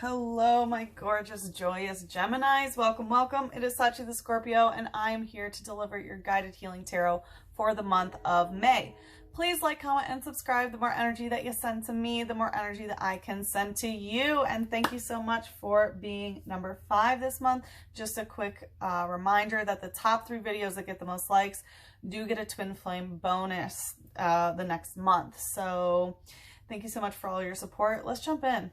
Hello, my gorgeous, joyous Geminis. Welcome, welcome. It is Sachi the Scorpio, and I am here to deliver your guided healing tarot for the month of May. Please like, comment, and subscribe. The more energy that you send to me, the more energy that I can send to you. And thank you so much for being number 5 this month. Just a quick reminder that the top 3 videos that get the most likes do get a twin flame bonus the next month. So thank you so much for all your support. Let's jump in.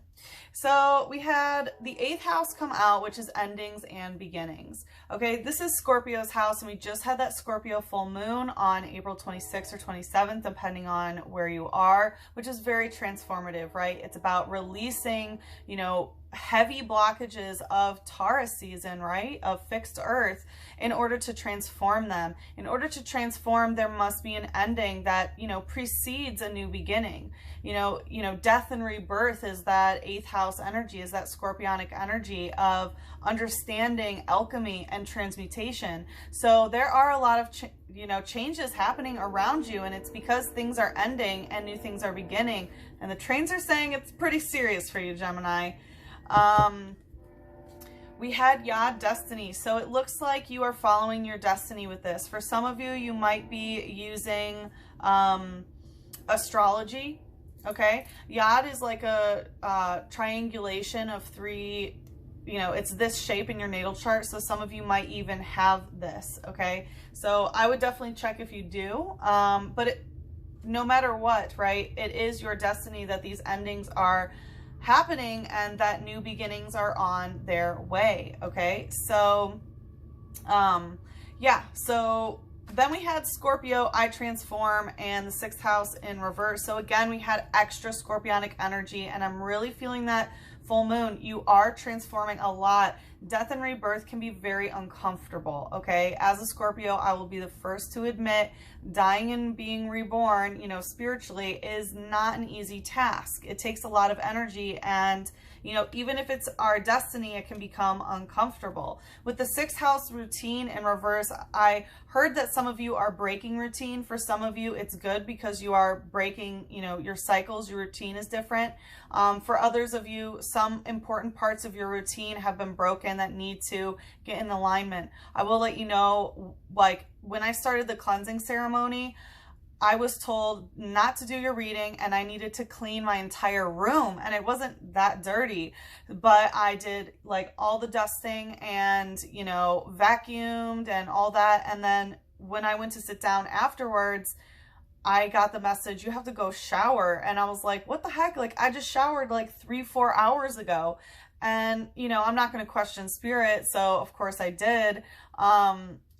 So we had the 8th house come out, which is endings and beginnings. Okay, this is Scorpio's house, and we just had that Scorpio full moon on April 26th or 27th, depending on where you are, which is very transformative, right? It's about releasing, you know, heavy blockages of Taurus season, right? Of fixed earth in order to transform them. In order to transform, there must be an ending that, you know, precedes a new beginning. You know, death and rebirth is that 8th house energy, is that scorpionic energy of understanding alchemy and transmutation. So there are a lot of changes happening around you, and it's because things are ending and new things are beginning. And the trains are saying it's pretty serious for you, Gemini. We had Yod destiny. So it looks like you are following your destiny with this. For some of you, you might be using astrology. Okay. Yod is like a triangulation of 3, you know, it's this shape in your natal chart. So some of you might even have this. Okay. So I would definitely check if you do. But no matter what, right, it is your destiny that these endings are happening and that new beginnings are on their way. Okay, so yeah, so then we had Scorpio, I transform, and the 6th house in reverse. So again, we had extra scorpionic energy, and I'm really feeling that full moon. You are transforming a lot. Death and rebirth can be very uncomfortable. Okay, as a Scorpio, I will be the first to admit dying and being reborn, you know, spiritually is not an easy task. It takes a lot of energy, and you know, even if it's our destiny, it can become uncomfortable. With the 6th house routine in reverse, I heard that some of you are breaking routine. For some of you, it's good because you are breaking, you know, your cycles, your routine is different. For others of you, some important parts of your routine have been broken that need to get in alignment. I will let you know, like when I started the cleansing ceremony, I was told not to do your reading, and I needed to clean my entire room, and it wasn't that dirty, but I did like all the dusting and, you know, vacuumed and all that. And then when I went to sit down afterwards, I got the message, you have to go shower. And I was like, what the heck? Like, I just showered like 3-4 hours ago. And, you know, I'm not going to question spirit. So of course I did.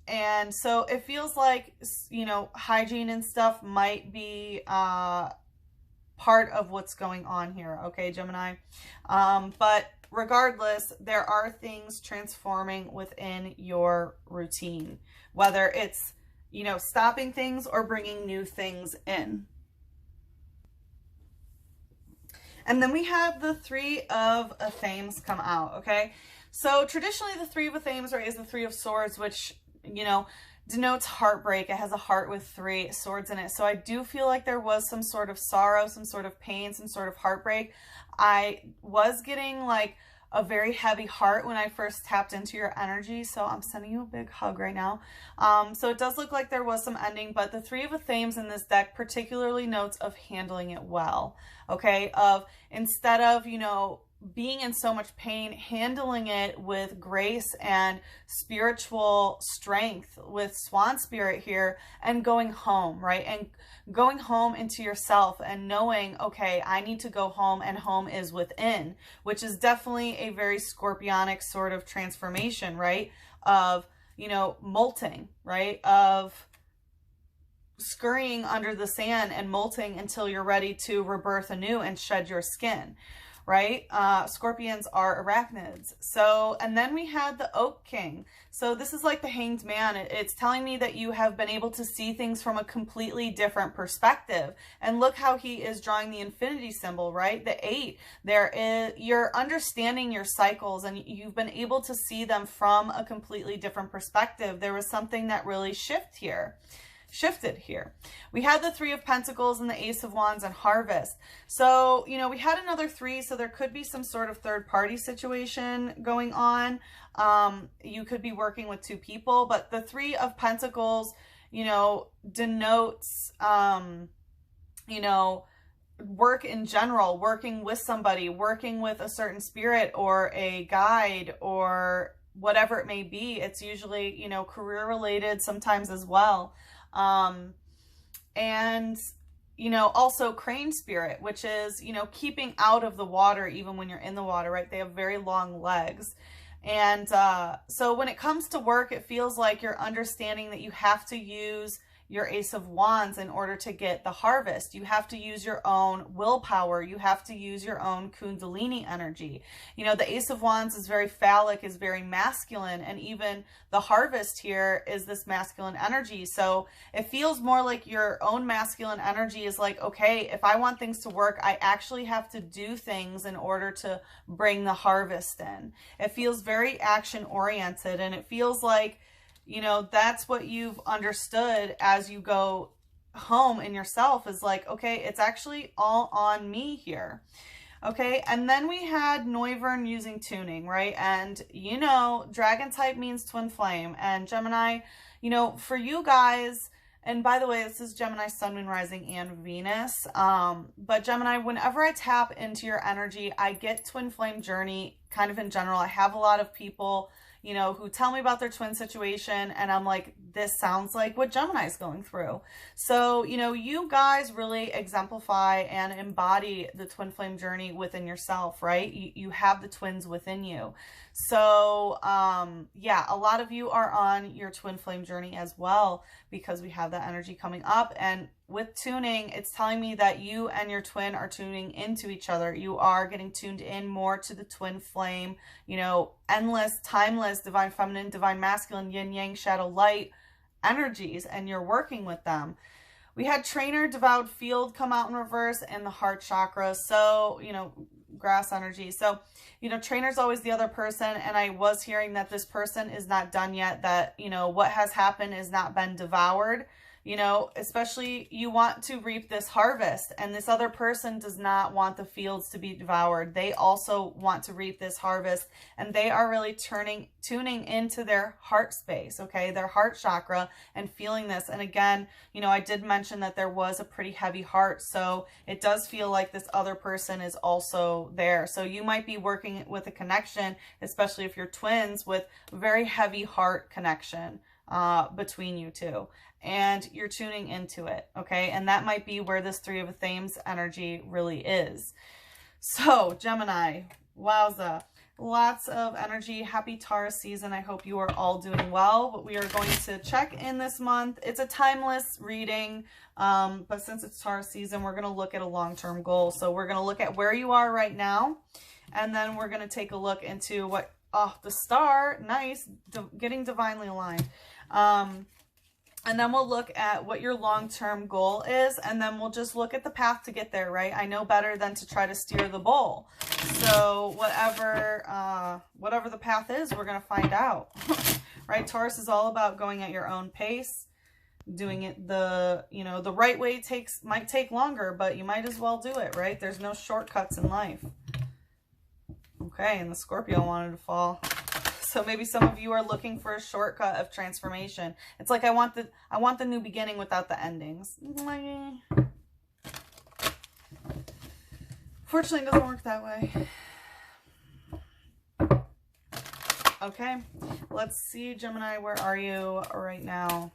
And so it feels like, you know, hygiene and stuff might be part of what's going on here. Okay, Gemini. But regardless, there are things transforming within your routine, whether it's, you know, stopping things or bringing new things in. And then we have the 3 of Athenes come out. Okay, so traditionally the 3 of Athenes, right, is the 3 of Swords, which, you know, denotes heartbreak. It has a heart with 3 swords in it. So I do feel like there was some sort of sorrow, some sort of pain, some sort of heartbreak. I was getting like a very heavy heart when I first tapped into your energy. So I'm sending you a big hug right now. So it does look like there was some ending, but the 3 of Athenes in this deck particularly notes of handling it well. Okay, of instead of, you know, being in so much pain, handling it with grace and spiritual strength with swan spirit here, and going home, right? And going home into yourself and knowing, okay, I need to go home, and home is within, which is definitely a very scorpionic sort of transformation, right? Of, you know, molting, right? Of scurrying under the sand and molting until you're ready to rebirth anew and shed your skin. Right? Scorpions are arachnids. So, and then we had the Oak King. So this is like the Hanged Man. It's telling me that you have been able to see things from a completely different perspective. And look how he is drawing the infinity symbol, right? The 8. There is, you're understanding your cycles, and you've been able to see them from a completely different perspective. There was something that really shifted shifted here. We had the Three of Pentacles and the Ace of Wands and Harvest. So, you know, we had another 3, so there could be some sort of third party situation going on. You could be working with 2 people, but the Three of Pentacles, you know, denotes, you know, work in general, working with somebody, working with a certain spirit or a guide or whatever it may be. It's usually, you know, career related sometimes as well. And, you know, also crane spirit, which is, you know, keeping out of the water even when you're in the water, right? They have very long legs. And so when it comes to work, it feels like you're understanding that you have to use your Ace of Wands in order to get the harvest. You have to use your own willpower. You have to use your own Kundalini energy. You know, the Ace of Wands is very phallic, is very masculine, and even the harvest here is this masculine energy. So it feels more like your own masculine energy is like, okay, if I want things to work, I actually have to do things in order to bring the harvest in. It feels very action oriented, and it feels like, you know, that's what you've understood as you go home in yourself is like, okay, it's actually all on me here. Okay. And then we had Noivern using tuning, right? And, you know, dragon type means twin flame, and Gemini, you know, for you guys, and by the way, this is Gemini, Sun, Moon, Rising, and Venus. But Gemini, whenever I tap into your energy, I get twin flame journey kind of in general. I have a lot of people, you know, who tell me about their twin situation, and I'm like, this sounds like what Gemini's going through. So, you know, you guys really exemplify and embody the twin flame journey within yourself, right? You have the twins within you. So, yeah, a lot of you are on your twin flame journey as well, because we have that energy coming up. And with tuning, it's telling me that you and your twin are tuning into each other. You are getting tuned in more to the twin flame, you know, endless, timeless, divine feminine, divine masculine, yin yang, shadow light energies, and you're working with them. We had trainer, devoured field come out in reverse, and the heart chakra. So, you know, grass energy. So, you know, trainer's always the other person, and I was hearing that this person is not done yet, that, you know, what has happened has not been devoured. You know, especially you want to reap this harvest, and this other person does not want the fields to be devoured. They also want to reap this harvest, and they are really tuning into their heart space, okay, their heart chakra, and feeling this. And again, you know, I did mention that there was a pretty heavy heart, so it does feel like this other person is also there. So you might be working with a connection, especially if you're twins, with very heavy heart connection between you two, and you're tuning into it, okay? And that might be where this Three of Thames energy really is. So Gemini, wowza, lots of energy. Happy Taurus season. I hope you are all doing well. But we are going to check in this month. It's a timeless reading, but since it's Taurus season, we're going to look at a long-term goal. So we're going to look at where you are right now, and then we're going to take a look into what, oh, the star, nice, getting divinely aligned. And then we'll look at what your long-term goal is, and then we'll just look at the path to get there, right? I know better than to try to steer the bowl. So whatever the path is, we're going to find out, right? Taurus is all about going at your own pace, doing it the, you know, the right way might take longer, but you might as well do it, right? There's no shortcuts in life. Okay, and the Scorpio wanted to fall. So maybe some of you are looking for a shortcut of transformation. It's like I want the new beginning without the endings. Fortunately, it doesn't work that way. Okay, let's see, Gemini, where are you right now?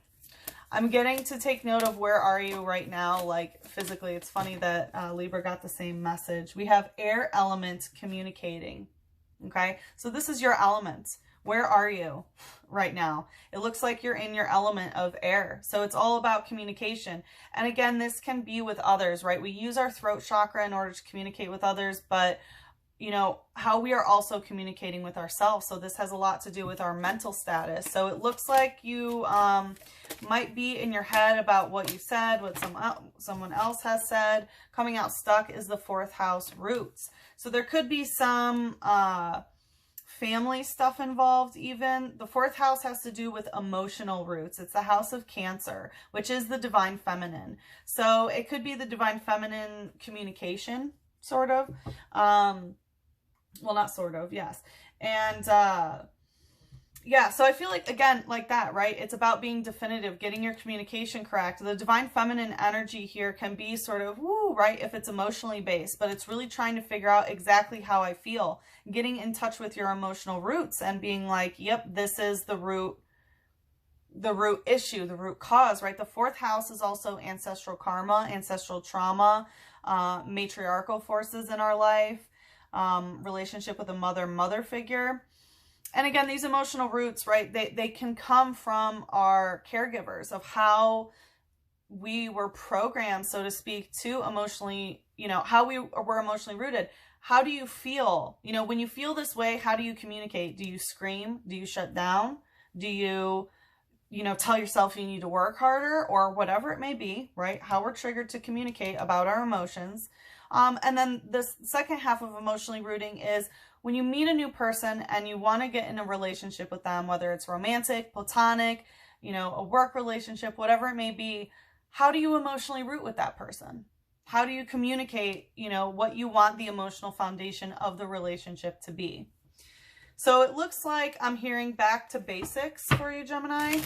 I'm getting to take note of where are you right now, like physically. It's funny that Libra got the same message. We have air element communicating. Okay, so this is your element. Where are you right now? It looks like you're in your element of air. So it's all about communication. And again, this can be with others, right? We use our throat chakra in order to communicate with others, but you know, how we are also communicating with ourselves. So this has a lot to do with our mental status. So it looks like you might be in your head about what you said, what someone else has said. Coming out stuck is the 4th house roots. So there could be some family stuff involved even. The 4th house has to do with emotional roots. It's the house of Cancer, which is the divine feminine. So it could be the divine feminine communication, sort of. Well, not sort of, yes. And yeah, so I feel like, again, like that, right? It's about being definitive, getting your communication correct. The divine feminine energy here can be sort of, woo, right, if it's emotionally based, but it's really trying to figure out exactly how I feel, getting in touch with your emotional roots and being like, yep, this is the root issue, the root cause, right? The 4th house is also ancestral karma, ancestral trauma, matriarchal forces in our life, relationship with a mother figure. And again, these emotional roots, right, they can come from our caregivers, of how we were programmed, so to speak, to emotionally, you know, how we were emotionally rooted. How do you feel? You know, when you feel this way, how do you communicate? Do you scream? Do you shut down? Do you know, tell yourself you need to work harder, or whatever it may be, right? How we're triggered to communicate about our emotions. And then the second half of emotionally rooting is when you meet a new person and you want to get in a relationship with them, whether it's romantic, platonic, you know, a work relationship, whatever it may be, how do you emotionally root with that person? How do you communicate, you know, what you want the emotional foundation of the relationship to be? So it looks like I'm hearing back to basics for you, Gemini.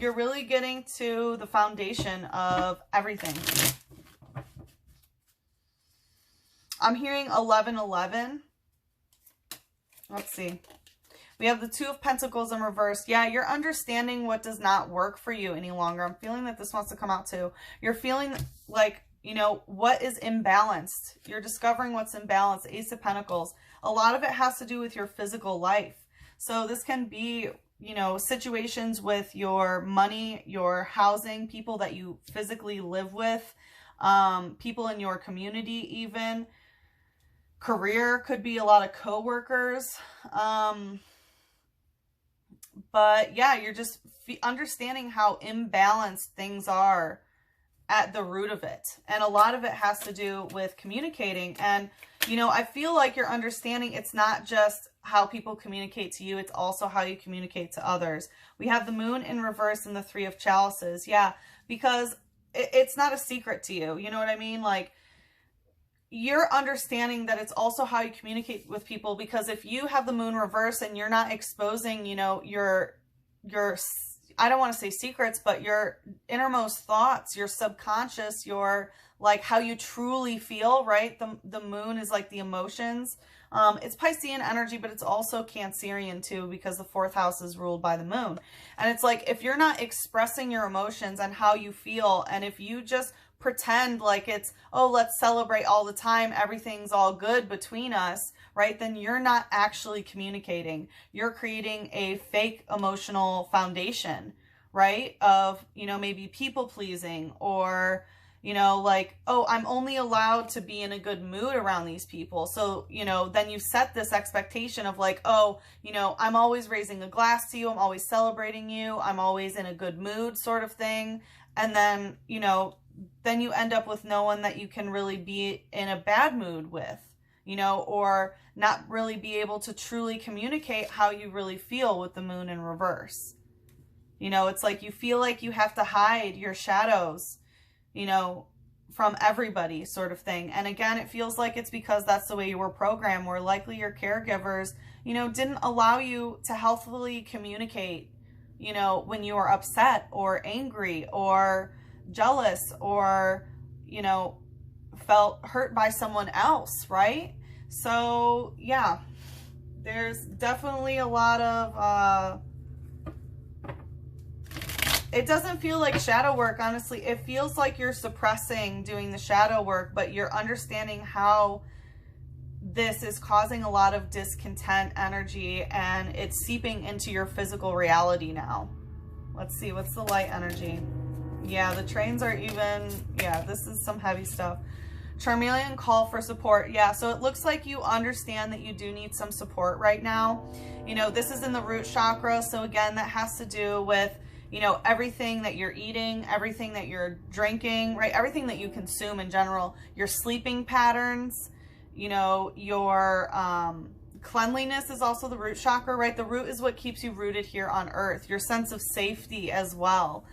You're really getting to the foundation of everything. I'm hearing 1111. Let's see. We have the 2 of Pentacles in reverse. Yeah, you're understanding what does not work for you any longer. I'm feeling that this wants to come out too. You're feeling like, you know, what is imbalanced. You're discovering what's imbalanced. Ace of Pentacles. A lot of it has to do with your physical life. So this can be, you know, situations with your money, your housing, people that you physically live with, people in your community even. Career could be a lot of co-workers. But yeah, you're just understanding how imbalanced things are at the root of it. And a lot of it has to do with communicating. And, you know, I feel like you're understanding it's not just how people communicate to you, it's also how you communicate to others. We have the Moon in reverse and the 3 of Chalices. Yeah, because it's not a secret to you. You know what I mean? Like, you're understanding that it's also how you communicate with people, because if you have the Moon reverse and you're not exposing, you know, your I don't want to say secrets, but your innermost thoughts, your subconscious, your, like, how you truly feel, right? The Moon is like the emotions. It's Piscean energy, but it's also Cancerian too, because the 4th house is ruled by the Moon. And it's like, if you're not expressing your emotions and how you feel, and if you just pretend like it's, oh, let's celebrate all the time, everything's all good between us, right? Then you're not actually communicating. You're creating a fake emotional foundation, right? Of, you know, maybe people pleasing, or, you know, like, oh, I'm only allowed to be in a good mood around these people. So, you know, then you set this expectation of like, oh, you know, I'm always raising a glass to you. I'm always celebrating you. I'm always in a good mood, sort of thing. And then, you know, then you end up with no one that you can really be in a bad mood with, you know, or not really be able to truly communicate how you really feel with the Moon in reverse. You know, it's like you feel like you have to hide your shadows, you know, from everybody, sort of thing. And again, it feels like it's because that's the way you were programmed, where likely your caregivers, you know, didn't allow you to healthfully communicate, you know, when you were upset or angry or jealous, or, you know, felt hurt by someone else, right? So yeah, there's definitely a lot of it doesn't feel like shadow work, honestly. It feels like you're suppressing doing the shadow work, but you're understanding how this is causing a lot of discontent energy, and it's seeping into your physical reality now. Let's see, what's the light energy? Yeah, the trains are even, yeah, this is some heavy stuff. Charmeleon, call for support. Yeah, so it looks like you understand that you do need some support right now. You know, this is in the root chakra. So again, that has to do with, you know, everything that you're eating, everything that you're drinking, right? Everything that you consume in general, your sleeping patterns, you know, your Cleanliness is also the root chakra, right? The root is what keeps you rooted here on earth. Your sense of safety as well.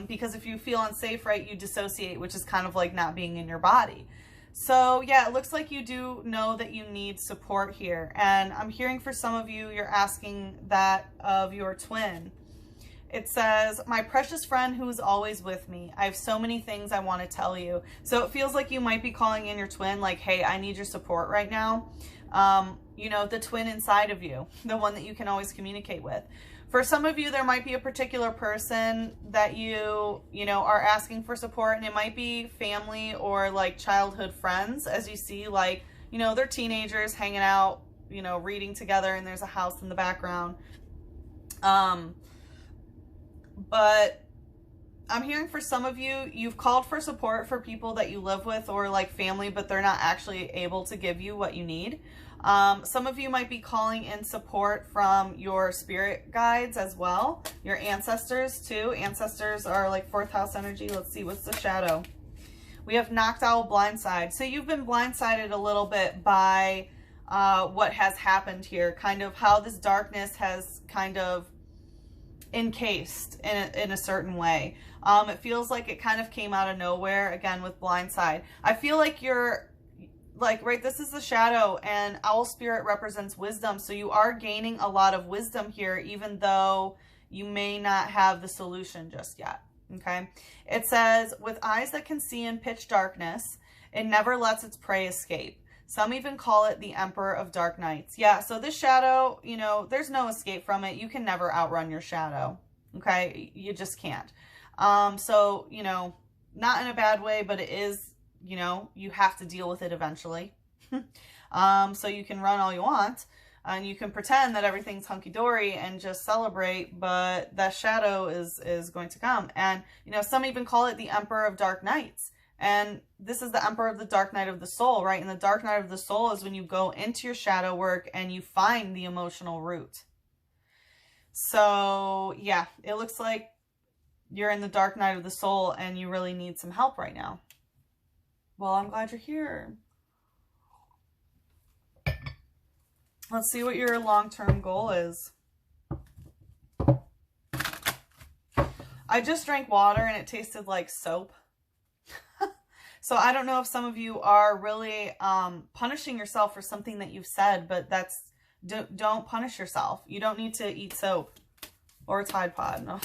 Because if you feel unsafe, right, you dissociate, which is kind of like not being in your body. So yeah, it looks like you do know that you need support here. And I'm hearing for some of you, you're asking that of your twin. It says, my precious friend who is always with me. I have so many things I want to tell you. So it feels like you might be calling in your twin like, hey, I need your support right now. You know, the twin inside of you, the one that you can always communicate with. For some of you, there might be a particular person that you know, are asking for support, and it might be family or like childhood friends, as you see, like, you know, they're teenagers hanging out, you know, reading together, and there's a house in the background. But I'm hearing for some of you, you've called for support for people that you live with or like family, but they're not actually able to give you what you need. Some of you might be calling in support from your spirit guides as well, your ancestors too. Ancestors are like 4th house energy. Let's see, what's the shadow? We have knocked owl blindside. So you've been blindsided a little bit by what has happened here, kind of how this darkness has kind of encased in a certain way. It feels like it kind of came out of nowhere, again, with blindside. I feel like you're like, right, this is the shadow, and owl spirit represents wisdom. So you are gaining a lot of wisdom here, even though you may not have the solution just yet. Okay. It says, with eyes that can see in pitch darkness, it never lets its prey escape. Some even call it the Emperor of Dark Nights. Yeah, so this shadow, you know, there's no escape from it. You can never outrun your shadow, okay? You just can't. So, you know, not in a bad way, but it is, you know, you have to deal with it eventually. So you can run all you want, and you can pretend that everything's hunky-dory and just celebrate, but that shadow is going to come. And, you know, some even call it the Emperor of Dark Nights. And this is the Emperor of the Dark Night of the Soul, right? And the Dark Night of the Soul is when you go into your shadow work and you find the emotional root. So, yeah, it looks like you're in the Dark Night of the Soul and you really need some help right now. Well, I'm glad you're here. Let's see what your long-term goal is. I just drank water and it tasted like soap. So I don't know if some of you are really punishing yourself for something that you've said, but that's, don't punish yourself. You don't need to eat soap or a Tide Pod, no.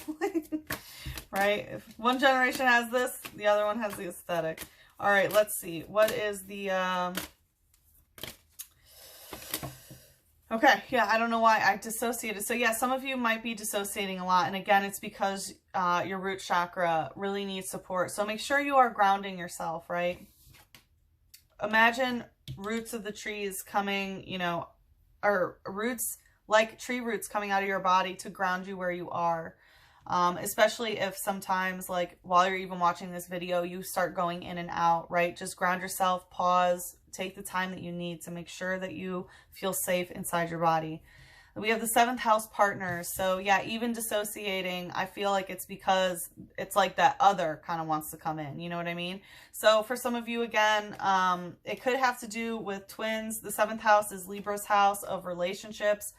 Right? If one generation has this, the other one has the aesthetic. All right, let's see. What is the... Okay, yeah, I don't know why I dissociated. So yeah, some of you might be dissociating a lot. And again, it's because your root chakra really needs support. So make sure you are grounding yourself, right? Imagine roots of the trees coming, you know, or roots like tree roots coming out of your body to ground you where you are. Especially if sometimes, like while you're even watching this video, you start going in and out, right? Just ground yourself, pause, take the time that you need to make sure that you feel safe inside your body. We have the 7th house partners. So yeah, even dissociating, I feel like it's because it's like that other kind of wants to come in. You know what I mean? So for some of you, again, it could have to do with twins. The 7th house is Libra's house of relationships.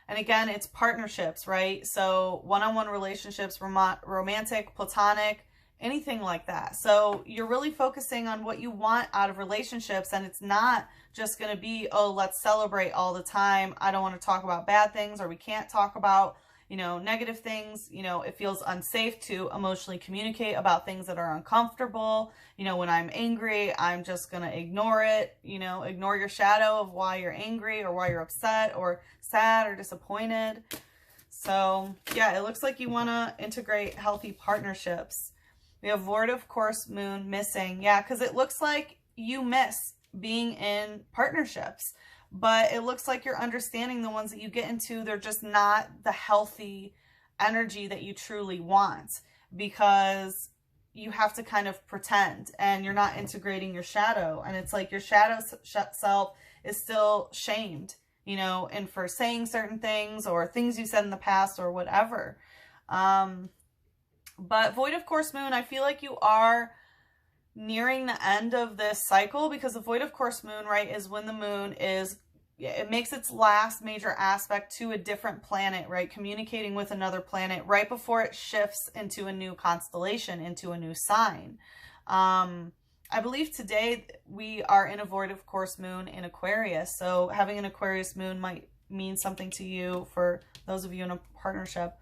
And again, it's partnerships, right? So one-on-one relationships, romantic, platonic, anything like that. So you're really focusing on what you want out of relationships, and it's not just going to be, oh, let's celebrate all the time. I don't want to talk about bad things, or we can't talk about, you know, negative things. You know, it feels unsafe to emotionally communicate about things that are uncomfortable. You know, when I'm angry, I'm just going to ignore it, you know, ignore your shadow of why you're angry or why you're upset or sad or disappointed. So yeah, it looks like you want to integrate healthy partnerships. We have Lord of Course Moon missing. Yeah, because it looks like you miss being in partnerships. But it looks like you're understanding the ones that you get into, they're just not the healthy energy that you truly want. Because you have to kind of pretend and you're not integrating your shadow. And it's like your shadow self is still shamed, you know, and for saying certain things or things you said in the past or whatever. But Void of Course Moon, I feel like you are nearing the end of this cycle, because the Void of Course Moon, right, is when the moon is it makes its last major aspect to a different planet, right? Communicating with another planet right before it shifts into a new constellation, into a new sign. I believe today we are in a void of course moon in Aquarius. So having an Aquarius moon might mean something to you for those of you in a partnership.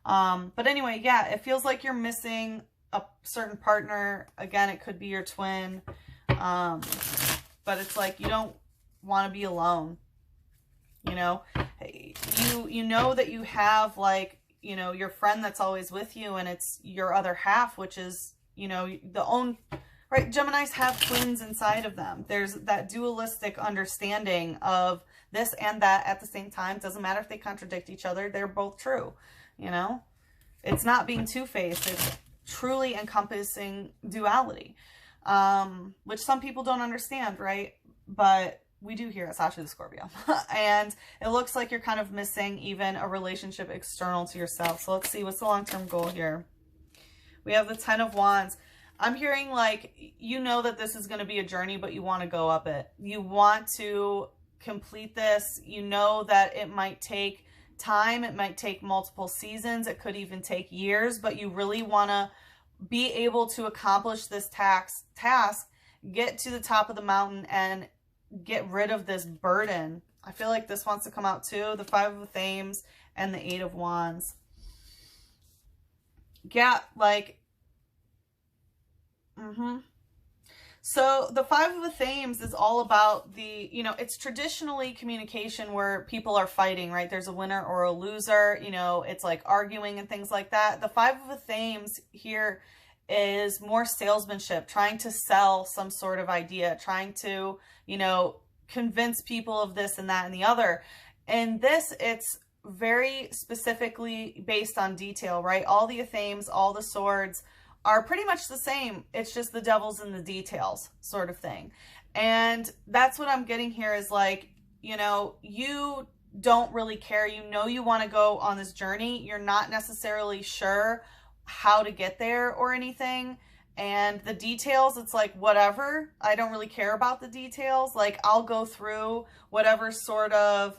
But anyway, yeah, it feels like you're missing a certain partner. Again, it could be your twin. But it's like you don't want to be alone. You know, you know that you have, like, you know, your friend that's always with you, and it's your other half, which is, you know, right? Geminis have twins inside of them. There's that dualistic understanding of this and that at the same time. Doesn't matter if they contradict each other. They're both true, you know? It's not being two-faced. It's truly encompassing duality, which some people don't understand, right? But we do here at Sasha the Scorpio. And it looks like you're kind of missing even a relationship external to yourself. So let's see, what's the long-term goal here? We have the 10 of Wands. I'm hearing like, you know that this is going to be a journey, but you want to go up it. You want to complete this. You know that it might take time. It might take multiple seasons. It could even take years, but you really want to be able to accomplish this task, get to the top of the mountain and get rid of this burden. I feel like this wants to come out too. The 5 of Thames and the 8 of Wands. Yeah, like, So the 5 of Thames is all about the, you know, it's traditionally communication where people are fighting, right? There's a winner or a loser, you know, it's like arguing and things like that. The 5 of Thames here is more salesmanship, trying to sell some sort of idea, trying to, you know, convince people of this and that and the other. And this, it's very specifically based on detail, right? All the Thames, all the swords are pretty much the same. It's just the devil's in the details sort of thing. And that's what I'm getting here is like, you know, you don't really care. You know, you want to go on this journey. You're not necessarily sure how to get there or anything. And the details, it's like, whatever. I don't really care about the details. Like, I'll go through whatever sort of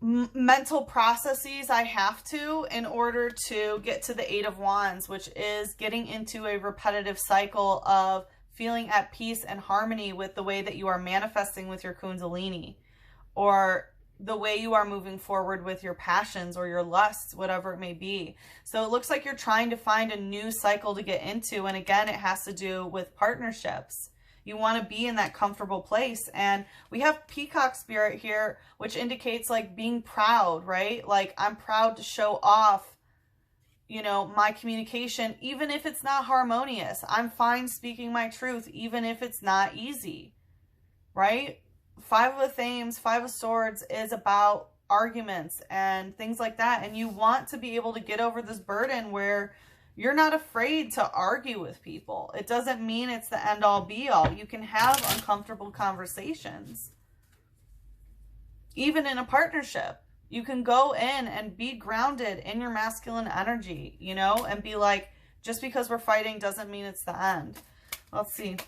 mental processes I have to in order to get to the 8 of Wands, which is getting into a repetitive cycle of feeling at peace and harmony with the way that you are manifesting with your Kundalini, or the way you are moving forward with your passions or your lusts, whatever it may be. So it looks like you're trying to find a new cycle to get into. And again, it has to do with partnerships. You want to be in that comfortable place. And we have peacock spirit here, which indicates like being proud, right? Like, I'm proud to show off, you know, my communication, even if it's not harmonious. I'm fine speaking my truth, even if it's not easy, right? 5 of Thames, 5 of Swords is about arguments and things like that. And you want to be able to get over this burden where you're not afraid to argue with people. It doesn't mean it's the end all be all. You can have uncomfortable conversations. Even in a partnership, you can go in and be grounded in your masculine energy, you know, and be like, just because we're fighting doesn't mean it's the end. Let's see.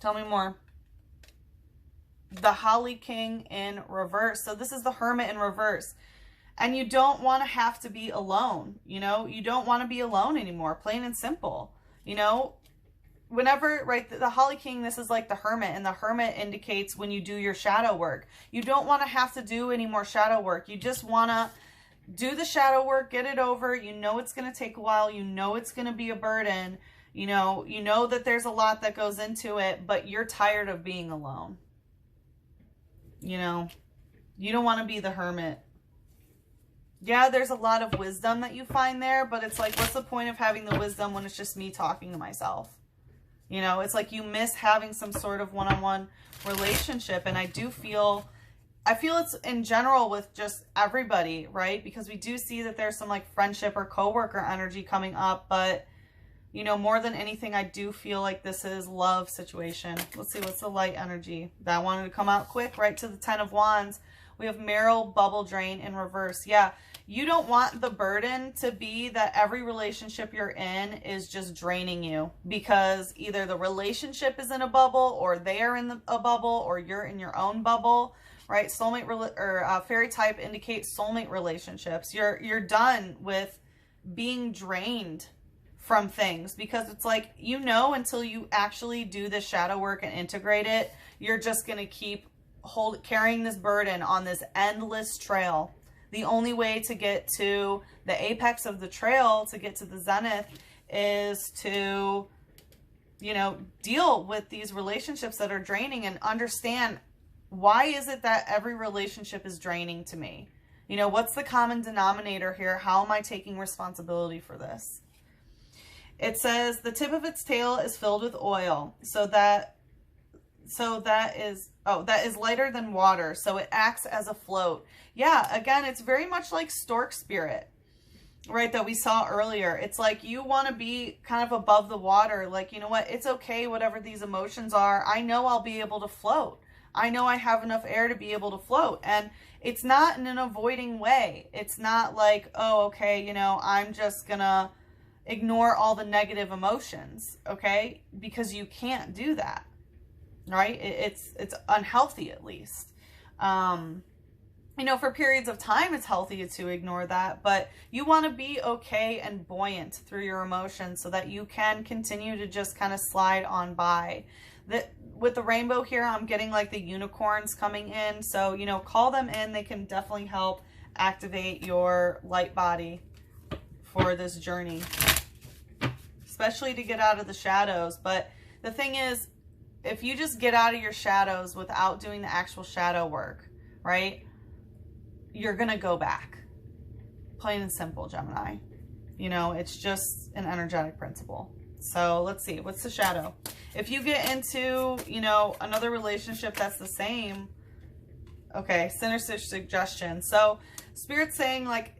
Tell me more. The Holly King in reverse. So this is the Hermit in reverse. And you don't want to have to be alone, you know? You don't want to be alone anymore, plain and simple. You know, whenever, right, the Holly King, this is like the Hermit, and the Hermit indicates when you do your shadow work. You don't want to have to do any more shadow work. You just want to do the shadow work, get it over. You know it's going to take a while. You know it's going to be a burden. You know that there's a lot that goes into it, but you're tired of being alone. You know, you don't want to be the hermit. Yeah, there's a lot of wisdom that you find there, but it's like, what's the point of having the wisdom when it's just me talking to myself? You know, it's like you miss having some sort of one-on-one relationship. And I feel it's in general with just everybody, right? Because we do see that there's some like friendship or coworker energy coming up, but you know, more than anything, I do feel like this is love situation. Let's see, what's the light energy? That wanted to come out quick, right to the 10 of Wands. We have Meryl Bubble Drain in reverse. Yeah, You don't want the burden to be that every relationship you're in is just draining you, because either the relationship is in a bubble, or they are in a bubble, or you're in your own bubble, right? Soulmate or fairy type indicates soulmate relationships. You're done with being drained from things, because it's like, you know, until you actually do the shadow work and integrate it, you're just going to keep carrying this burden on this endless trail. The only way to get to the apex of the trail, to get to the zenith, is to, you know, deal with these relationships that are draining and understand, why is it that every relationship is draining to me? You know, what's the common denominator here? How am I taking responsibility for this? It says the tip of its tail is filled with oil, so that is lighter than water, so it acts as a float. Yeah, again, it's very much like stork spirit, right, that we saw earlier. It's like, you want to be kind of above the water. Like, you know what, it's okay, whatever these emotions are, I know I'll be able to float. I know I have enough air to be able to float. And it's not in an avoiding way. It's not like, oh, okay, you know, I'm just gonna ignore all the negative emotions, okay? Because you can't do that, right? It's unhealthy, at least. You know, for periods of time, it's healthy to ignore that, but you want to be okay and buoyant through your emotions so that you can continue to just kind of slide on by. With the rainbow here, I'm getting like the unicorns coming in. So, you know, call them in. They can definitely help activate your light body for this journey, especially to get out of the shadows. But the thing is, if you just get out of your shadows without doing the actual shadow work, right, you're going to go back. Plain and simple, Gemini. You know, it's just an energetic principle. So let's see, what's the shadow? If you get into, you know, another relationship that's the same, okay, sinister suggestion. So Spirit's saying, like,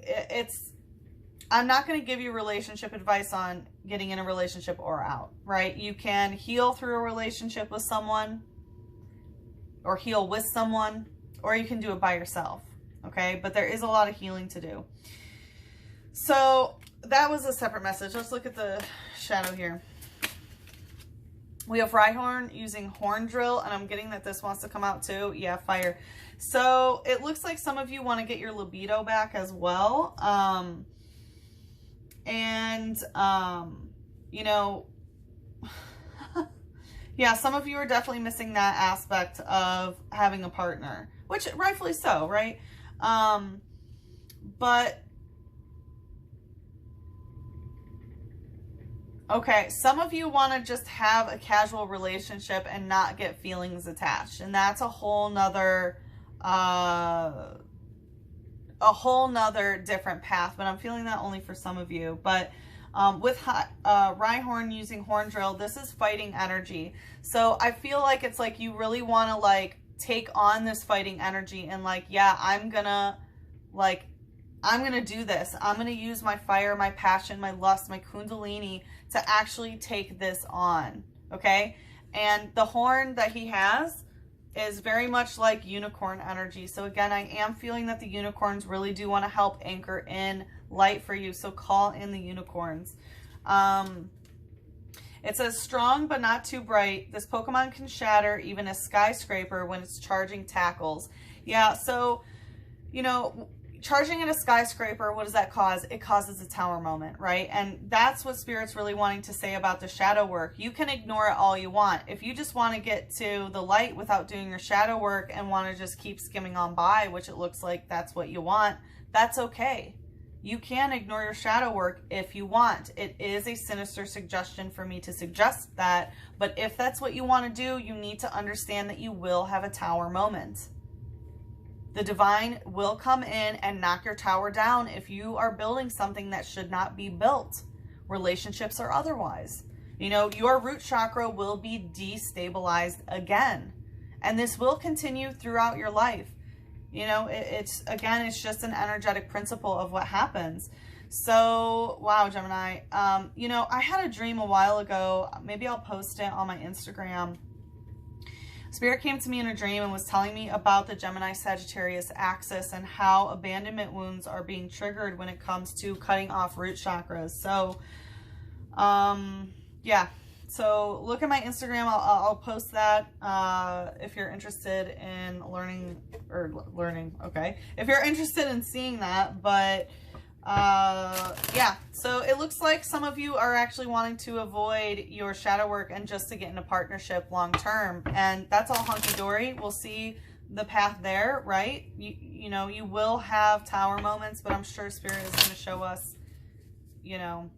I'm not going to give you relationship advice on getting in a relationship or out, right? You can heal through a relationship with someone, or heal with someone, or you can do it by yourself, okay? But there is a lot of healing to do. So that was a separate message. Let's look at the shadow here. We have Rhyhorn using horn drill, and I'm getting that this wants to come out too. Yeah, fire. So it looks like some of you want to get your libido back as well. You know, yeah, some of you are definitely missing that aspect of having a partner, which rightfully so, right? But okay, some of you want to just have a casual relationship and not get feelings attached, and that's a whole nother different path, but I'm feeling that only for some of you. But with Rhyhorn using horn drill, this is fighting energy. So I feel like it's like you really want to like take on this fighting energy and like, yeah, I'm gonna do this. I'm gonna use my fire, my passion, my lust, my kundalini to actually take this on, okay? And the horn that he has is very much like unicorn energy. So again, I am feeling that the unicorns really do want to help anchor in light for you. So call in the unicorns. It says strong but not too bright. This Pokemon can shatter even a skyscraper when it's charging tackles. Yeah, so, you know, charging at a skyscraper, what does that cause? It causes a tower moment, right? And that's what Spirit's really wanting to say about the shadow work. You can ignore it all you want. If you just want to get to the light without doing your shadow work and want to just keep skimming on by, which it looks like that's what you want, that's okay. You can ignore your shadow work if you want. It is a sinister suggestion for me to suggest that, but if that's what you want to do, you need to understand that you will have a tower moment. The divine will come in and knock your tower down if you are building something that should not be built, relationships or otherwise. You know, your root chakra will be destabilized again, and this will continue throughout your life. You know, it's just an energetic principle of what happens. So, wow, Gemini. You know, I had a dream a while ago. Maybe I'll post it on my Instagram. Spirit came to me in a dream and was telling me about the Gemini-Sagittarius axis and how abandonment wounds are being triggered when it comes to cutting off root chakras. So, yeah. So look at my Instagram. I'll post that if you're interested in learning, okay. If you're interested in seeing that, but yeah. So it looks like some of you are actually wanting to avoid your shadow work and just to get in a partnership long term. And that's all hunky-dory. We'll see the path there, right? You know, you will have tower moments, but I'm sure Spirit is going to show us, you know,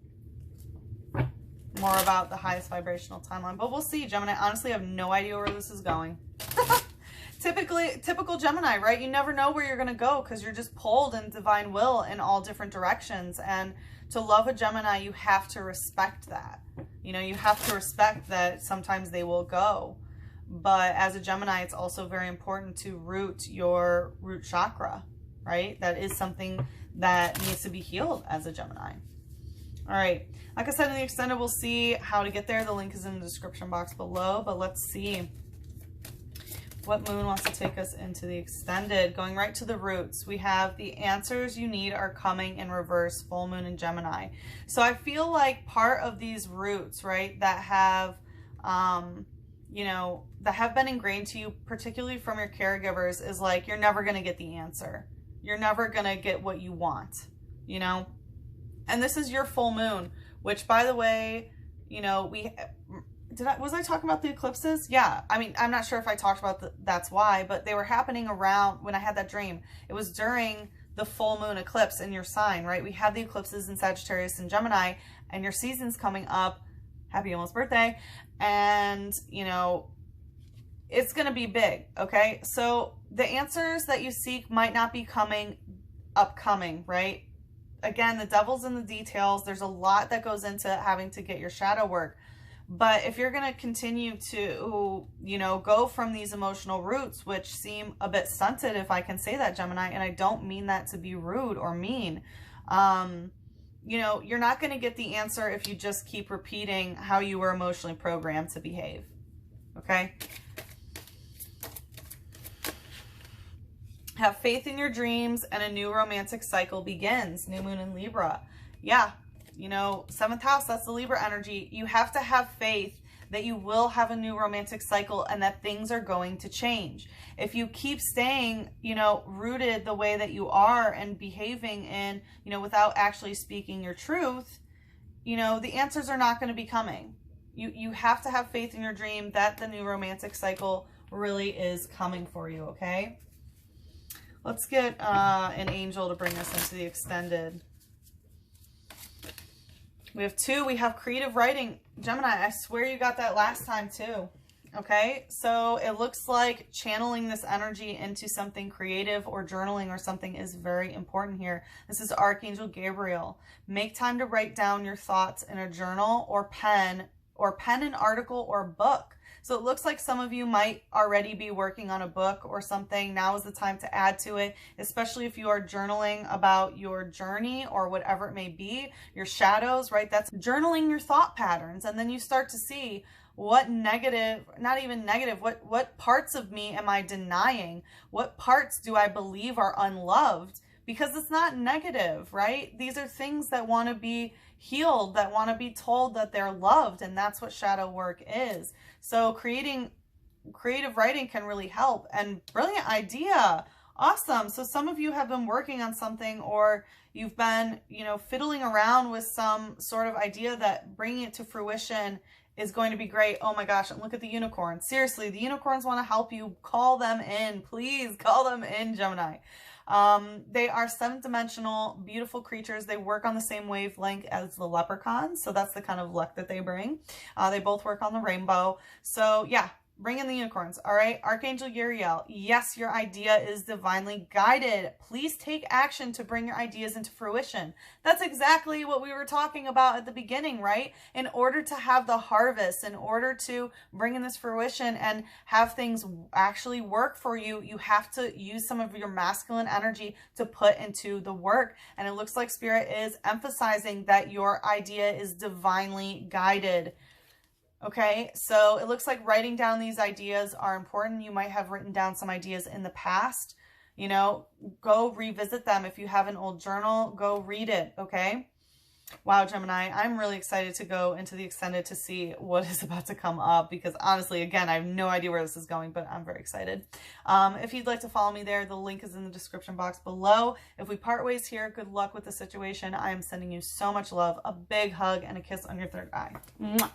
more about the highest vibrational timeline. But we'll see, Gemini. Honestly, I have no idea where this is going. Typical Gemini, right? You never know where you're going to go because you're just pulled in divine will in all different directions. And to love a Gemini, you have to respect that. You know, you have to respect that sometimes they will go. But as a Gemini, it's also very important to root your root chakra, right? That is something that needs to be healed as a Gemini. All right. Like I said, in the extended, we'll see how to get there. The link is in the description box below. But let's see what moon wants to take us into the extended. Going right to the roots, we have the answers you need are coming in reverse, full moon in Gemini. So I feel like part of these roots, right, that have, you know, that have been ingrained to you, particularly from your caregivers, is like, you're never going to get the answer. You're never going to get what you want, you know? And this is your full moon, which, by the way, you know, was I talking about the eclipses? Yeah. I mean, I'm not sure if I talked about that's why, but they were happening around when I had that dream. It was during the full moon eclipse in your sign, right? We had the eclipses in Sagittarius and Gemini, and your season's coming up. Happy almost birthday. And, you know, it's going to be big. Okay. So the answers that you seek might not be upcoming, right? Again, the devil's in the details. There's a lot that goes into having to get your shadow work. But if you're going to continue to, you know, go from these emotional roots, which seem a bit stunted, if I can say that, Gemini, and I don't mean that to be rude or mean, you know, you're not going to get the answer if you just keep repeating how you were emotionally programmed to behave. Okay? Have faith in your dreams and a new romantic cycle begins. New moon in Libra. Yeah. You know, 7th house, that's the Libra energy. You have to have faith that you will have a new romantic cycle and that things are going to change. If you keep staying, you know, rooted the way that you are and behaving in, you know, without actually speaking your truth, you know, the answers are not going to be coming. You have to have faith in your dream that the new romantic cycle really is coming for you, okay? Let's get an angel to bring us into the extended. We have 2. We have creative writing. Gemini, I swear you got that last time too. Okay, so it looks like channeling this energy into something creative or journaling or something is very important here. This is Archangel Gabriel. Make time to write down your thoughts in a journal or pen an article or book. So it looks like some of you might already be working on a book or something. Now is the time to add to it, especially if you are journaling about your journey or whatever it may be, your shadows, right? That's journaling your thought patterns. And then you start to see what negative, not even negative, what parts of me am I denying? What parts do I believe are unloved? Because it's not negative, right? These are things that want to be healed, that want to be told that they're loved, and that's what shadow work is. So creative writing can really help. And brilliant idea. Awesome. So some of you have been working on something, or you've been, you know, fiddling around with some sort of idea that bringing it to fruition is going to be great. Oh my gosh, and look at the unicorn. Seriously, the unicorns want to help you. Call them in. Please call them in, Gemini. They are 7th dimensional, beautiful creatures. They work on the same wavelength as the leprechauns. So that's the kind of luck that they bring. They both work on the rainbow. So yeah, bring in the unicorns. All right. Archangel Uriel. Yes, your idea is divinely guided. Please take action to bring your ideas into fruition. That's exactly what we were talking about at the beginning, right? In order to have the harvest, in order to bring in this fruition and have things actually work for you, you have to use some of your masculine energy to put into the work. And it looks like Spirit is emphasizing that your idea is divinely guided. Okay, so it looks like writing down these ideas are important. You might have written down some ideas in the past. You know, go revisit them. If you have an old journal, go read it, okay? Wow, Gemini, I'm really excited to go into the extended to see what is about to come up, because honestly, again, I have no idea where this is going, but I'm very excited. If you'd like to follow me there, the link is in the description box below. If we part ways here, good luck with the situation. I am sending you so much love, a big hug, and a kiss on your third eye. Mwah.